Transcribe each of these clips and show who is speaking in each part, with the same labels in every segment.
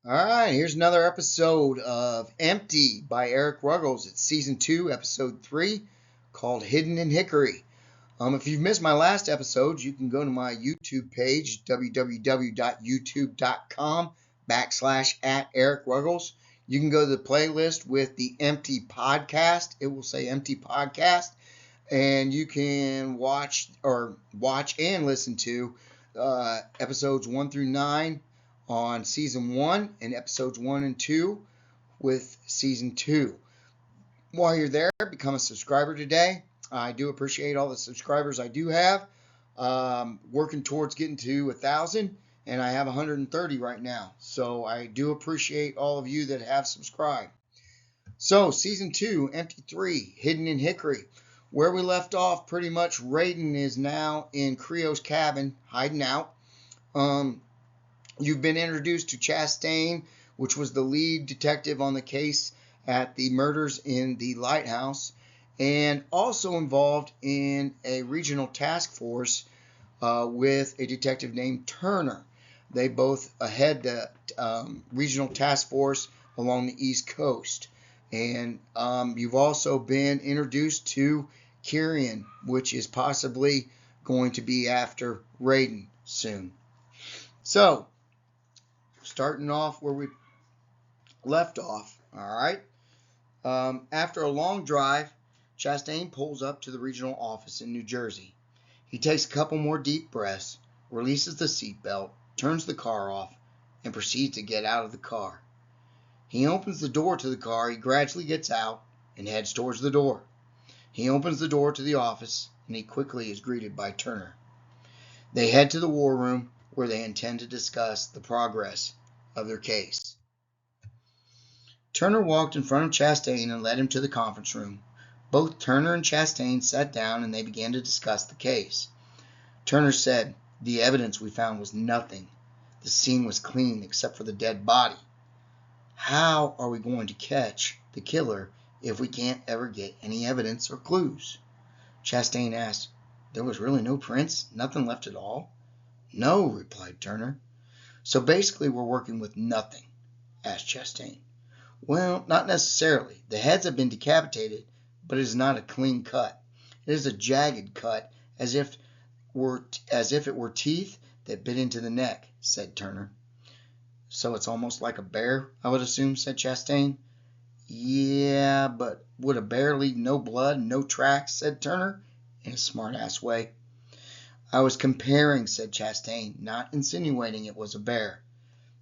Speaker 1: All right, here's another episode of Empty by Eric Ruggles. It's season 2, episode 3, called Hidden in Hickory. If you've missed my last episodes, you can go to my YouTube page, www.youtube.com/ Eric Ruggles. You can go to the playlist with the Empty Podcast. It will say Empty Podcast. And you can watch and listen to episodes 1 through 9 on season 1 and episodes 1 and 2 with season 2. While you're there, become a subscriber today. I do appreciate all the subscribers I do have. Working towards getting to 1,000, and I have 130 right now. So I do appreciate all of you that have subscribed. So season 2, Empty 3, Hidden in Hickory. Where we left off, pretty much Rayden is now in Creo's cabin, hiding out. You've been introduced to Chastain, which was the lead detective on the case at the murders in the lighthouse, and also involved in a regional task force with a detective named Turner. They both head the regional task force along the East Coast. And you've also been introduced to Kieran, which is possibly going to be after Rayden soon. So, starting off where we left off, all right? After a long drive, Chastain pulls up to the regional office in New Jersey. He takes a couple more deep breaths, releases the seatbelt, turns the car off, and proceeds to get out of the car. He opens the door to the car, he gradually gets out and heads towards the door. He opens the door to the office, and he quickly is greeted by Turner. They head to the war room, where they intend to discuss the progress of their case. Turner walked in front of Chastain and led him to the conference room. Both Turner and Chastain sat down, and they began to discuss the case. Turner said, "The evidence we found was nothing. The scene was clean except for the dead body. How are we going to catch the killer if we can't ever get any evidence or clues?" Chastain asked, "There was really no prints? Nothing left at all?" "No," replied Turner. "So basically we're working with nothing?" asked Chastain. "Well, not necessarily. The heads have been decapitated, but it is not a clean cut. It is a jagged cut, as if it were teeth that bit into the neck," said Turner. "So it's almost like a bear, I would assume," said Chastain. "Yeah, but would a bear leave no blood and no tracks?" said Turner, in a smart-ass way. "I was comparing," said Chastain, "not insinuating it was a bear."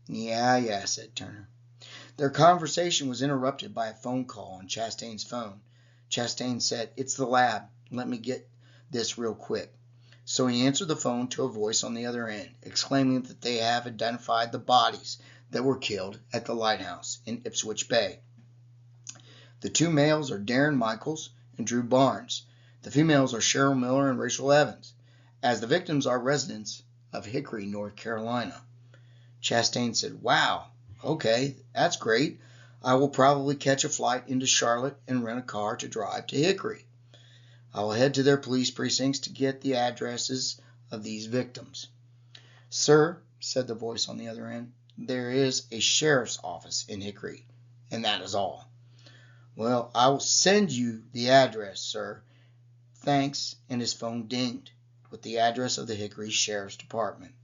Speaker 1: Yeah, said Turner. Their conversation was interrupted by a phone call on Chastain's phone. Chastain said, "It's the lab. Let me get this real quick." So he answered the phone to a voice on the other end, exclaiming that they have identified the bodies that were killed at the lighthouse in Ipswich Bay. The two males are Darren Michaels and Drew Barnes. The females are Cheryl Miller and Rachel Evans, as the victims are residents of Hickory, North Carolina. Chastain said, "Wow, okay, that's great. I will probably catch a flight into Charlotte and rent a car to drive to Hickory. I will head to their police precincts to get the addresses of these victims." "Sir," said the voice on the other end, "there is a sheriff's office in Hickory, and that is all." "Well, I will send you the address, sir. Thanks," and his phone dinged with the address of the Hickory Sheriff's Department.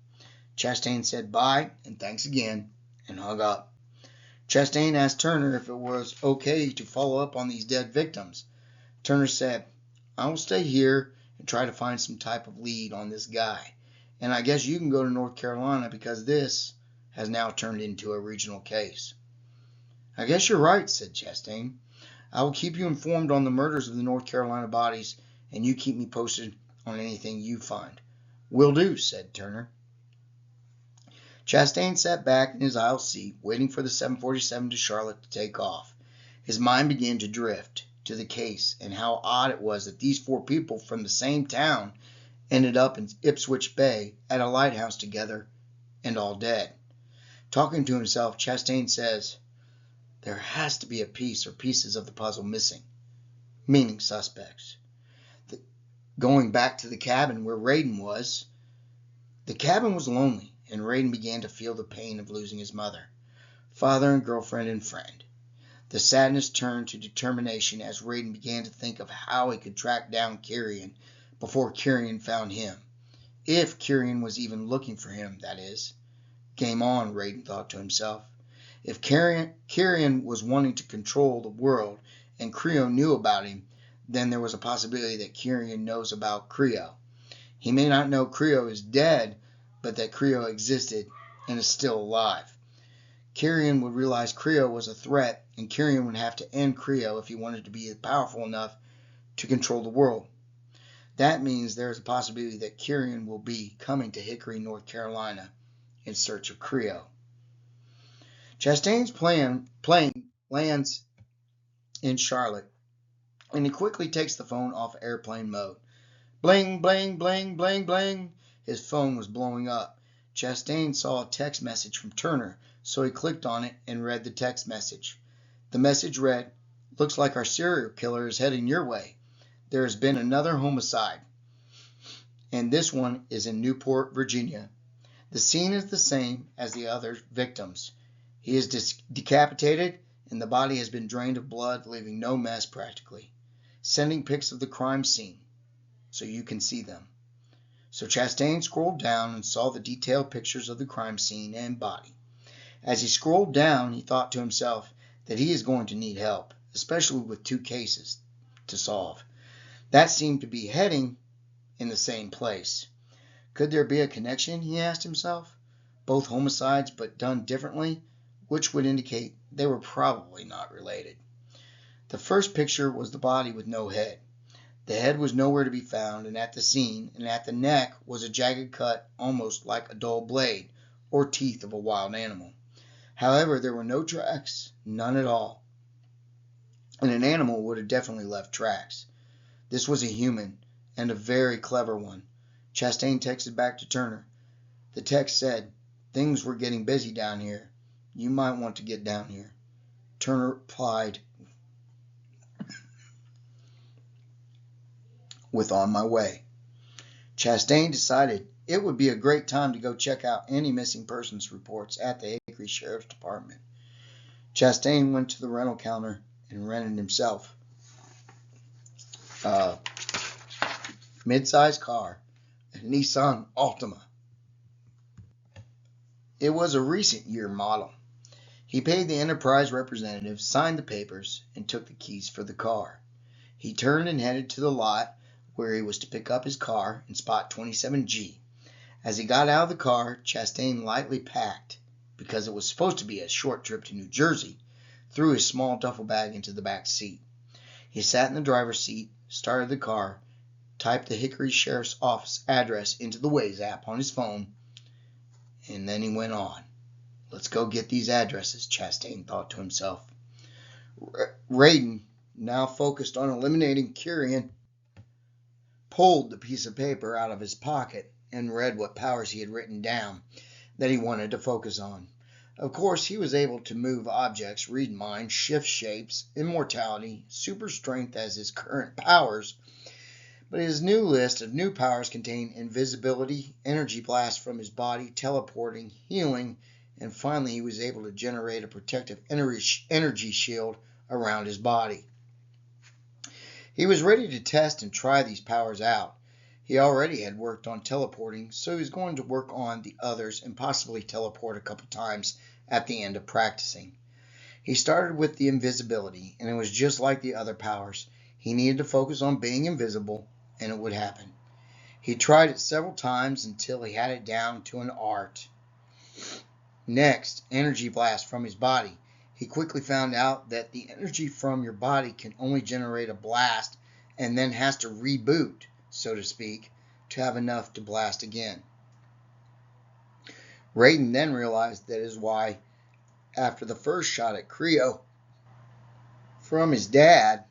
Speaker 1: Chastain said bye and thanks again and hung up. Chastain asked Turner if it was okay to follow up on these dead victims. Turner said, "I will stay here and try to find some type of lead on this guy. And I guess you can go to North Carolina because this has now turned into a regional case." "I guess you're right," said Chastain. "I will keep you informed on the murders of the North Carolina bodies, and you keep me posted on anything you find." "Will do," said Turner. Chastain sat back in his aisle seat, waiting for the 747 to Charlotte to take off. His mind began to drift to the case and how odd it was that these 4 people from the same town ended up in Ipswich Bay at a lighthouse together and all dead. Talking to himself, Chastain says, "There has to be a piece or pieces of the puzzle missing," meaning suspects. Going back to the cabin where Rayden was, the cabin was lonely, and Rayden began to feel the pain of losing his mother. father and girlfriend and friend. The sadness turned to determination as Rayden began to think of how he could track down Kyrian before Kyrian found him. If Kyrian was even looking for him, that is. Game on, Rayden thought to himself. If Kyrian was wanting to control the world and Creo knew about him, then there was a possibility that Kyrian knows about Creo. He may not know Creo is dead, but that Creo existed and is still alive. Kyrian would realize Creo was a threat, and Kyrian would have to end Creo if he wanted to be powerful enough to control the world. That means there is a possibility that Kyrian will be coming to Hickory, North Carolina in search of Creo. Chastain's plane lands in Charlotte, and he quickly takes the phone off airplane mode. Bling, bling, bling, bling, bling. His phone was blowing up. Chastain saw a text message from Turner, so he clicked on it and read the text message. The message read, "Looks like our serial killer is heading your way. There has been another homicide, and this one is in Newport, Virginia. The scene is the same as the other victims. He is decapitated, and the body has been drained of blood, leaving no mess practically. Sending pics of the crime scene so you can see them." So Chastain scrolled down and saw the detailed pictures of the crime scene and body. As he scrolled down, he thought to himself that he is going to need help, especially with 2 cases to solve. That seemed to be heading in the same place. Could there be a connection, he asked himself? Both homicides, but done differently, which would indicate they were probably not related. The first picture was the body with no head. The head was nowhere to be found, and at the scene and at the neck was a jagged cut almost like a dull blade or teeth of a wild animal. However, there were no tracks, none at all. And an animal would have definitely left tracks. This was a human, and a very clever one. Chastain texted back to Turner. The text said, "Things were getting busy down here. You might want to get down here." Turner replied with "On my way." Chastain decided it would be a great time to go check out any missing persons reports at the Hickory Sheriff's Department. Chastain went to the rental counter and rented himself a mid-sized car, a Nissan Altima. It was a recent year model. He paid the Enterprise representative, signed the papers, and took the keys for the car. He turned and headed to the lot where he was to pick up his car in spot 27G. As he got out of the car, Chastain lightly packed, because it was supposed to be a short trip to New Jersey, threw his small duffel bag into the back seat. He sat in the driver's seat, started the car, typed the Hickory Sheriff's Office address into the Waze app on his phone, and then he went on. Let's go get these addresses, Chastain thought to himself. Rayden, now focused on eliminating Kyrian, pulled the piece of paper out of his pocket and read what powers he had written down that he wanted to focus on. Of course, he was able to move objects, read minds, shift shapes, immortality, super strength as his current powers, but his new list of new powers contained invisibility, energy blast from his body, teleporting, healing, and finally he was able to generate a protective energy shield around his body. He was ready to test and try these powers out. He already had worked on teleporting, so he was going to work on the others and possibly teleport a couple times at the end of practicing. He started with the invisibility, and it was just like the other powers. He needed to focus on being invisible, and it would happen. He tried it several times until he had it down to an art. Next, energy blast from his body. He quickly found out that the energy from your body can only generate a blast and then has to reboot, so to speak, to have enough to blast again. Rayden then realized that is why, after the first shot at Creo from his dad,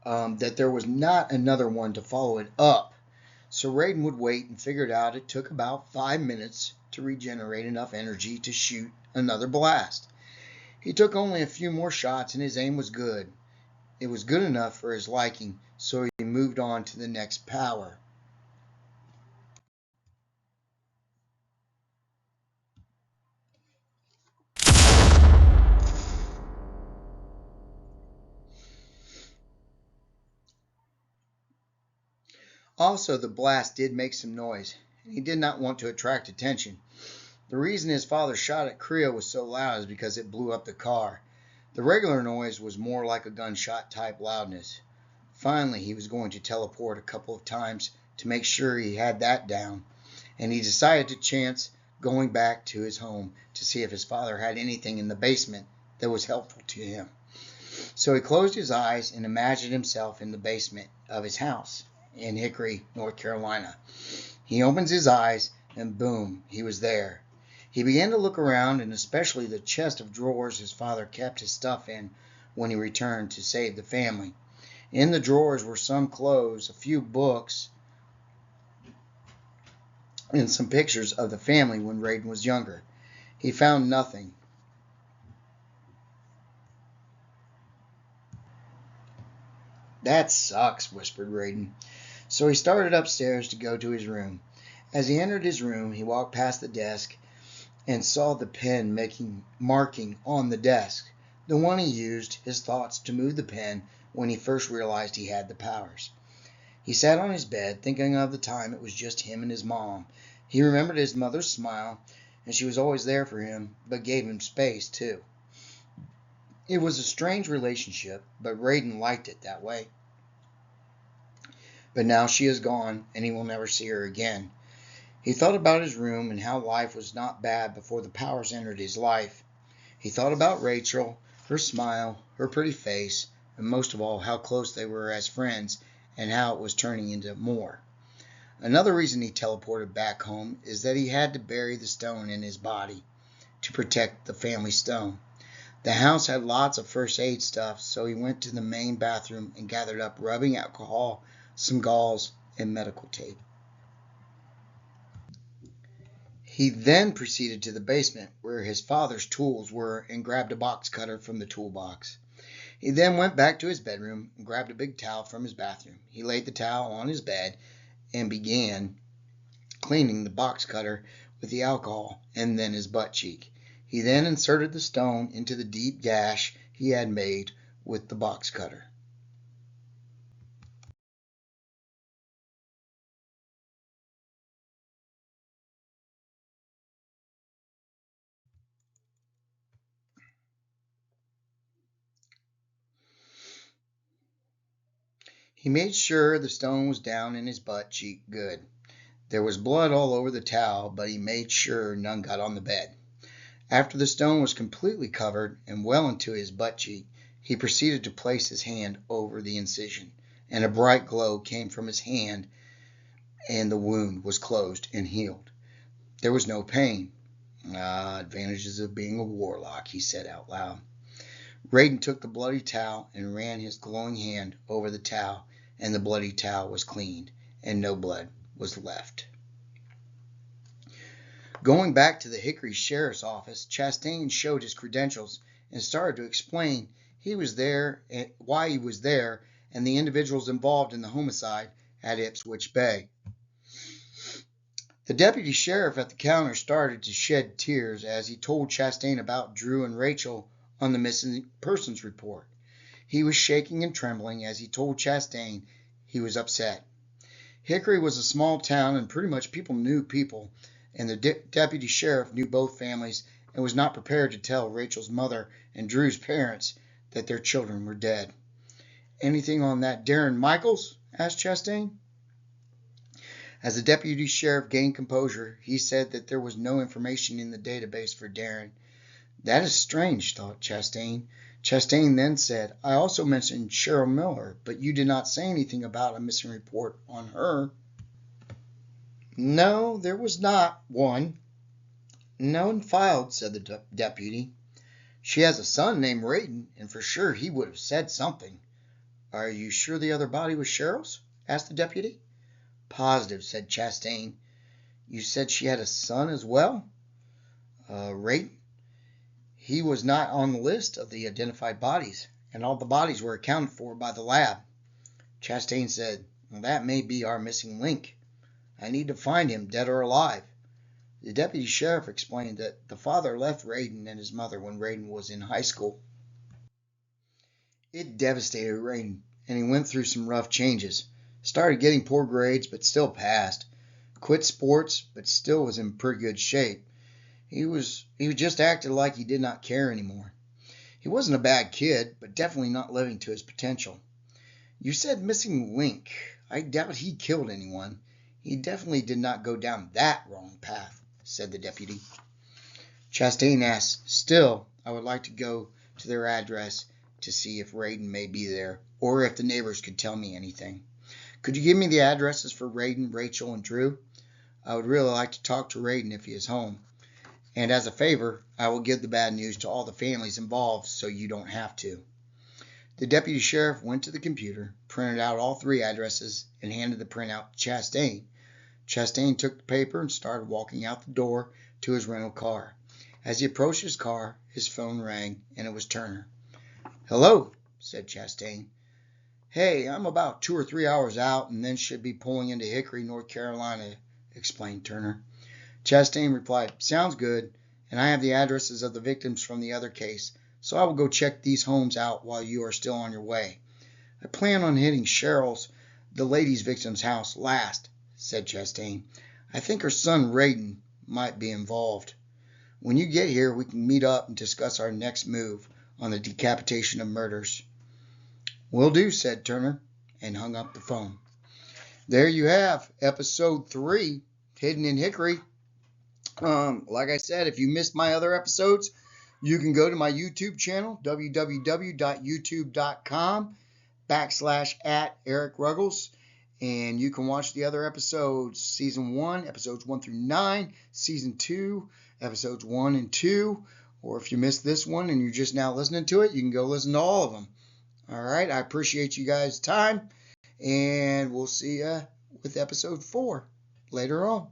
Speaker 1: that there was not another one to follow it up. So Rayden would wait and figured out it took about 5 minutes to regenerate enough energy to shoot another blast. He took only a few more shots and his aim was good. It was good enough for his liking, so he moved on to the next power. Also, the blast did make some noise, and he did not want to attract attention. The reason his father shot at Creo was so loud is because it blew up the car. The regular noise was more like a gunshot type loudness. Finally, he was going to teleport a couple of times to make sure he had that down, and he decided to chance going back to his home to see if his father had anything in the basement that was helpful to him. So he closed his eyes and imagined himself in the basement of his house in Hickory, North Carolina. He opens his eyes, and boom, he was there. He began to look around, and especially the chest of drawers his father kept his stuff in when he returned to save the family. In the drawers were some clothes, a few books, and some pictures of the family when Rayden was younger. He found nothing. "That sucks," whispered Rayden. So he started upstairs to go to his room. As he entered his room, he walked past the desk and saw the pen marking on the desk, the one he used his thoughts to move the pen when he first realized he had the powers. He sat on his bed, thinking of the time it was just him and his mom. He remembered his mother's smile, and she was always there for him, but gave him space, too. It was a strange relationship, but Rayden liked it that way. But now she is gone, and he will never see her again. He thought about his room and how life was not bad before the powers entered his life. He thought about Rachel, her smile, her pretty face, and most of all, how close they were as friends and how it was turning into more. Another reason he teleported back home is that he had to bury the stone in his body to protect the family stone. The house had lots of first aid stuff, so he went to the main bathroom and gathered up rubbing alcohol, some gauze, and medical tape. He then proceeded to the basement where his father's tools were and grabbed a box cutter from the toolbox. He then went back to his bedroom and grabbed a big towel from his bathroom. He laid the towel on his bed and began cleaning the box cutter with the alcohol and then his butt cheek. He then inserted the stone into the deep gash he had made with the box cutter. He made sure the stone was down in his butt cheek good. There was blood all over the towel, but he made sure none got on the bed. After the stone was completely covered and well into his butt cheek, he proceeded to place his hand over the incision, and a bright glow came from his hand, and the wound was closed and healed. There was no pain. Advantages of being a warlock, he said out loud. Rayden took the bloody towel and ran his glowing hand over the towel, and the bloody towel was cleaned, and no blood was left. Going back to the Hickory Sheriff's Office, Chastain showed his credentials and started to explain he was there, why he was there, and the individuals involved in the homicide at Ipswich Bay. The deputy sheriff at the counter started to shed tears as he told Chastain about Drew and Rachel on the missing persons report. He was shaking and trembling as he told Chastain he was upset. Hickory was a small town and pretty much people knew people, and the deputy sheriff knew both families and was not prepared to tell Rachel's mother and Drew's parents that their children were dead. "Anything on that Darren Michaels?" asked Chastain. As the deputy sheriff gained composure, he said that there was no information in the database for Darren. "That is strange," thought Chastain. Chastain then said, "I also mentioned Cheryl Miller, but you did not say anything about a missing report on her." "No, there was not one. None filed," said the deputy. "She has a son named Rayden, and for sure he would have said something." "Are you sure the other body was Cheryl's?" asked the deputy. "Positive," said Chastain. "You said she had a son as well?" "Rayden? He was not on the list of the identified bodies, and all the bodies were accounted for by the lab." Chastain said, "Well, that may be our missing link. I need to find him, dead or alive." The deputy sheriff explained that the father left Rayden and his mother when Rayden was in high school. It devastated Rayden, and he went through some rough changes. Started getting poor grades, but still passed. Quit sports, but still was in pretty good shape. He just acted like he did not care anymore. He wasn't a bad kid, but definitely not living to his potential. You said missing link. I doubt he killed anyone. He definitely did not go down that wrong path, said the deputy. Chastain asked, still, I would like to go to their address to see if Rayden may be there, or if the neighbors could tell me anything. Could you give me the addresses for Rayden, Rachel, and Drew? I would really like to talk to Rayden if he is home. And as a favor, I will give the bad news to all the families involved so you don't have to. The deputy sheriff went to the computer, printed out all 3 addresses, and handed the printout to Chastain. Chastain took the paper and started walking out the door to his rental car. As he approached his car, his phone rang, and it was Turner. Hello, said Chastain. Hey, I'm about 2 or 3 hours out and then should be pulling into Hickory, North Carolina, explained Turner. Chastain replied, sounds good, and I have the addresses of the victims from the other case, so I will go check these homes out while you are still on your way. I plan on hitting Cheryl's, the lady's victim's house, last, said Chastain. I think her son Rayden might be involved. When you get here, we can meet up and discuss our next move on the decapitation of murders. Will do, said Turner, and hung up the phone. There you have episode 3, Hidden in Hickory. Like I said, if you missed my other episodes, you can go to my YouTube channel, www.youtube.com/@EricRuggles, and you can watch the other episodes, Season 1, Episodes 1 through 9, Season 2, Episodes 1 and 2, or if you missed this one and you're just now listening to it, you can go listen to all of them. All right, I appreciate you guys' time, and we'll see you with Episode 4 later on.